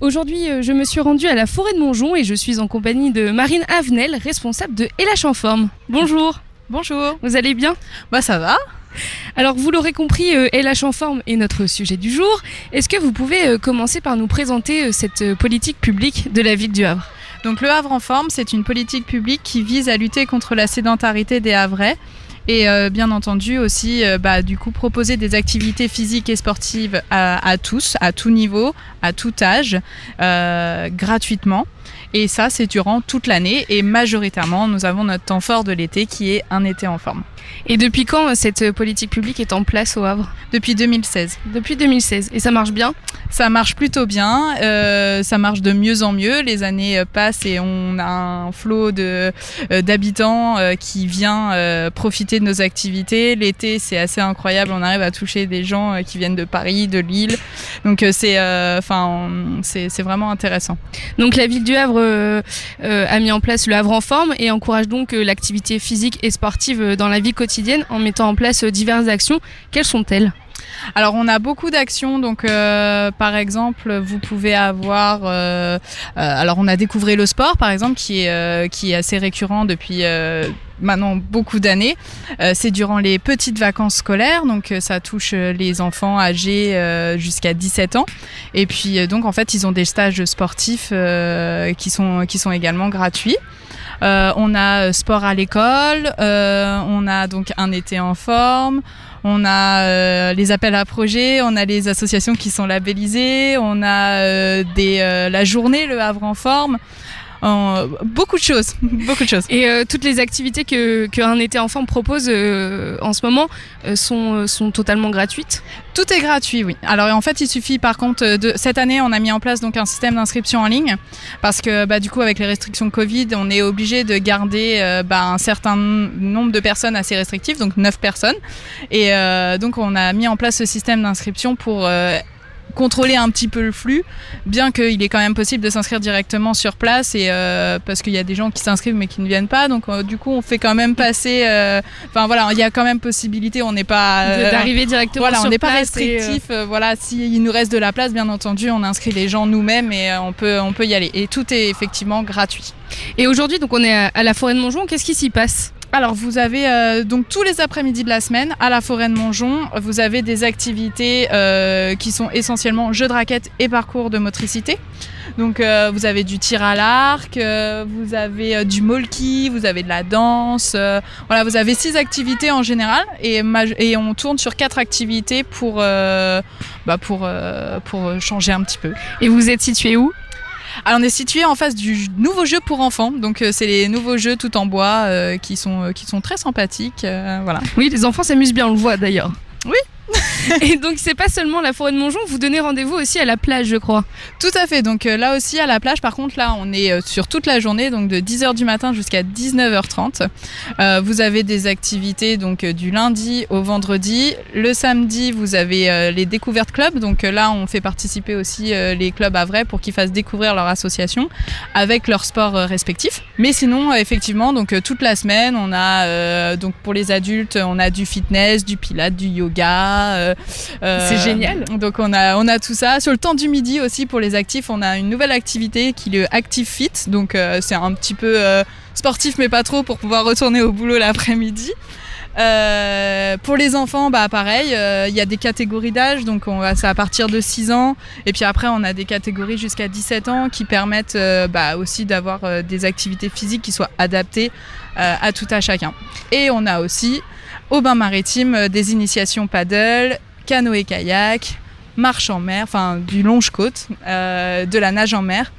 Aujourd'hui, je me suis rendue à la forêt de Montjon et je suis en compagnie de Marine Avenel, responsable de LH en forme. Bonjour. Bonjour. Vous allez bien ? Bah ça va. Alors vous l'aurez compris, LH en forme est notre sujet du jour. Est-ce que vous pouvez commencer par nous présenter cette politique publique de la ville du Havre ? Donc le Havre en forme, c'est une politique publique qui vise à lutter contre la sédentarité des Havrais. Et bien entendu aussi du coup proposer des activités physiques et sportives à tous, à tout niveau, à tout âge, gratuitement. Et ça, c'est durant toute l'année. Et majoritairement, nous avons notre temps fort de l'été qui est un été en forme. Et depuis quand cette politique publique est en place au Havre ? Depuis 2016. Depuis 2016. Et ça marche bien ? Ça marche plutôt bien, ça marche de mieux en mieux. Les années passent et on a un flot d'habitants qui vient profiter de nos activités. L'été, c'est assez incroyable. On arrive à toucher des gens qui viennent de Paris, de Lille. Donc c'est vraiment intéressant. Donc la ville du Havre a mis en place le Havre en forme et encourage donc l'activité physique et sportive dans la vie quotidienne en mettant en place diverses actions. Quelles sont-elles ? Alors on a beaucoup d'actions, donc par exemple vous pouvez avoir, alors on a découvert le sport par exemple qui est assez récurrent depuis maintenant beaucoup d'années. C'est durant les petites vacances scolaires, donc ça touche les enfants âgés jusqu'à 17 ans. Et puis donc en fait ils ont des stages sportifs qui sont également gratuits. On a sport à l'école, on a donc un été en forme, on a les appels à projets, on a les associations qui sont labellisées, on a la journée Le Havre en forme. Beaucoup de choses. Et toutes les activités qu'un été en forme propose en ce moment sont totalement gratuites ? Tout est gratuit, oui. Alors en fait, il suffit par contre cette année, on a mis en place donc un système d'inscription en ligne parce que du coup avec les restrictions Covid, on est obligé de garder un certain nombre de personnes assez restrictives, donc 9 personnes. Et donc on a mis en place ce système d'inscription pour contrôler un petit peu le flux, bien qu'il est quand même possible de s'inscrire directement sur place et parce qu'il y a des gens qui s'inscrivent mais qui ne viennent pas, donc du coup on fait quand même passer il y a quand même possibilité, on n'est pas d'arriver directement sur place, on n'est pas restrictif, s'il nous reste de la place, bien entendu on inscrit les gens nous-mêmes et on peut y aller, et tout est effectivement gratuit. Et aujourd'hui donc on est à la forêt de Montjon, qu'est-ce qui s'y passe ? Alors vous avez donc tous les après-midi de la semaine à la forêt de Montjon, vous avez des activités qui sont essentiellement jeux de raquettes et parcours de motricité. Donc vous avez du tir à l'arc, vous avez du molki, vous avez de la danse, vous avez 6 activités en général et on tourne sur 4 activités pour changer un petit peu. Et vous êtes situé où ? Alors on est situé en face du nouveau jeu pour enfants, donc c'est les nouveaux jeux tout en bois qui sont très sympathiques, voilà. Oui, les enfants s'amusent bien, on le voit d'ailleurs. Oui. Et donc c'est pas seulement la forêt de Montjon, vous donnez rendez-vous aussi à la plage, je crois. Tout à fait, donc là aussi à la plage, par contre là on est sur toute la journée, donc de 10h du matin jusqu'à 19h30. Vous avez des activités donc du lundi au vendredi. Le samedi vous avez les découvertes clubs, donc là on fait participer aussi les clubs havrais pour qu'ils fassent découvrir leur association avec leurs sports respectifs. Mais sinon effectivement donc toute la semaine on a donc pour les adultes on a du fitness, du pilates, du yoga. C'est génial. Donc on a tout ça. Sur le temps du midi aussi pour les actifs, on a une nouvelle activité qui est le Active Fit. Donc c'est un petit peu sportif mais pas trop pour pouvoir retourner au boulot l'après-midi. Pour les enfants, pareil, il y a des catégories d'âge, donc c'est à partir de 6 ans, et puis après on a des catégories jusqu'à 17 ans qui permettent aussi d'avoir des activités physiques qui soient adaptées à tout à chacun. Et on a aussi au bain maritime des initiations paddle, canoë-kayak, marche en mer, du longe-côte, de la nage en mer.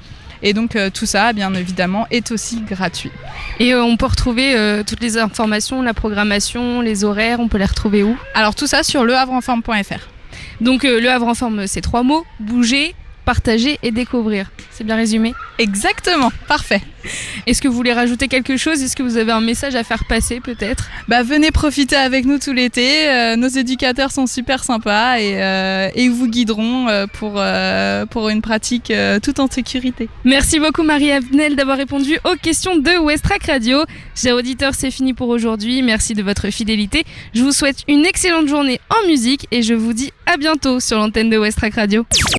Et donc tout ça, bien évidemment, est aussi gratuit. Et on peut retrouver toutes les informations, la programmation, les horaires, on peut les retrouver où ? Alors tout ça sur lehavrenforme.fr. Donc Le Havre en forme, c'est 3 mots, bouger, partager et découvrir. C'est bien résumé ? Exactement, parfait. Est-ce que vous voulez rajouter quelque chose ? Est-ce que vous avez un message à faire passer peut-être ? Venez profiter avec nous tout l'été. Nos éducateurs sont super sympas et ils vous guideront pour une pratique tout en sécurité. Merci beaucoup Marie Avenel d'avoir répondu aux questions de Westrack Radio. Chers auditeurs, c'est fini pour aujourd'hui. Merci de votre fidélité. Je vous souhaite une excellente journée en musique et je vous dis à bientôt sur l'antenne de Westrack Radio.